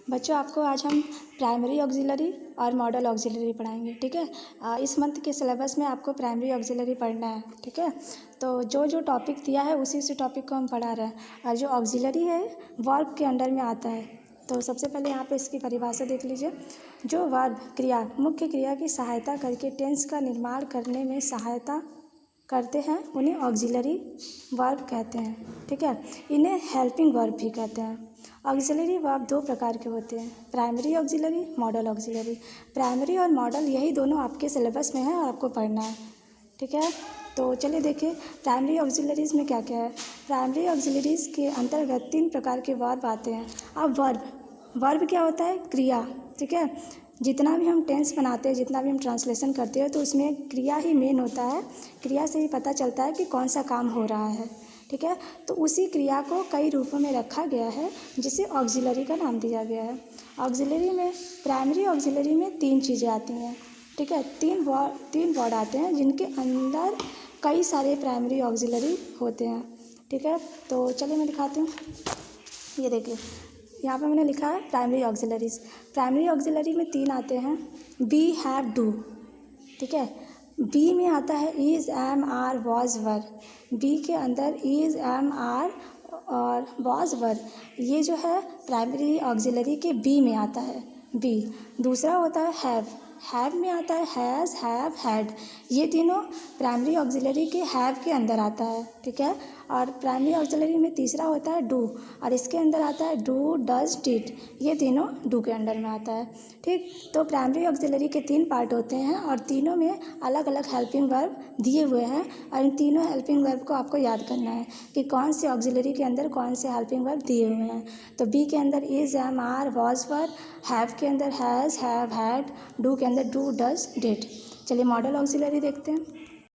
बच्चों आपको आज हम प्राइमरी ऑक्सिलरी और मॉडल ऑक्सिलरी पढ़ाएंगे। ठीक है, इस मंथ के सिलेबस में आपको प्राइमरी ऑक्सिलरी पढ़ना है। ठीक है, तो जो जो टॉपिक दिया है उसी टॉपिक को हम पढ़ा रहे हैं। और जो ऑक्सिलरी है वर्ब के अंडर में आता है। तो सबसे पहले यहाँ पे इसकी परिभाषा देख लीजिए। जो वर्ब क्रिया मुख्य क्रिया की सहायता करके टेंस का निर्माण करने में सहायता करते हैं उन्हें ऑक्सिलरी वर्ब कहते हैं। ठीक है, इन्हें हेल्पिंग वर्ब भी कहते हैं। ऑक्सिलरी वर्ब दो प्रकार के होते हैं, primary auxiliary, model auxiliary. Primary और मॉडल यही दोनों आपके सिलेबस में है और आपको पढ़ना है। ठीक है, तो चलिए देखिए प्राइमरी ऑक्सिलरीज में क्या क्या है। प्राइमरी ऑक्सिलरीज के अंतर्गत 3 प्रकार के वर्ब आते हैं। अब वर्ब क्या होता है? क्रिया। ठीक है, जितना भी हम टेंस बनाते हैं, जितना भी हम ट्रांसलेशन करते हैं, तो उसमें क्रिया ही मेन होता है। क्रिया से ही पता चलता है कि कौन सा काम हो रहा है। ठीक है, तो उसी क्रिया को कई रूपों में रखा गया है जिसे ऑक्सिलरी का नाम दिया गया है। ऑक्सिलरी में प्राइमरी ऑक्सिलरी में 3 चीज़ें आती हैं। ठीक है, तीन वर्ड आते हैं जिनके अंदर कई सारे प्राइमरी ऑक्सिलरी होते हैं। ठीक है, तो चलिए मैं दिखाती हूँ। ये देखिए यहाँ पे मैंने लिखा है प्राइमरी ऑक्सिलरीज। प्राइमरी ऑक्सिलरी में 3 आते हैं, बी, हैव, डू। ठीक है, बी में आता है is, am, are, was, were. Be के अंदर इज़, एम, आर और वॉज, वर, ये जो है प्राइमरी ऑक्सिलरी के बी में आता है, बी। दूसरा होता है हैव में आता है हैज़, हैव, हैड। ये तीनों प्राइमरी ऑक्सिलरी के हैव के अंदर आता है। ठीक है, और प्राइमरी ऑक्सिलरी में तीसरा होता है डू और इसके अंदर आता है डू, डज, डिड। ये तीनों डू के अंडर में आता है। ठीक, तो प्राइमरी ऑक्सिलरी के 3 पार्ट होते हैं और तीनों में अलग अलग हेल्पिंग वर्ब दिए हुए हैं और इन तीनों हेल्पिंग वर्ब को आपको याद करना है कि कौन से ऑक्सिलरी के अंदर कौन से हेल्पिंग वर्ब दिए हुए हैं। तो बी के अंदर is, am, are, was, were. Have के अंदर हैज़, हैव, हैड। डू के अंदर डू, डज, डिड। चलिए मॉडल ऑक्सिलरी देखते हैं।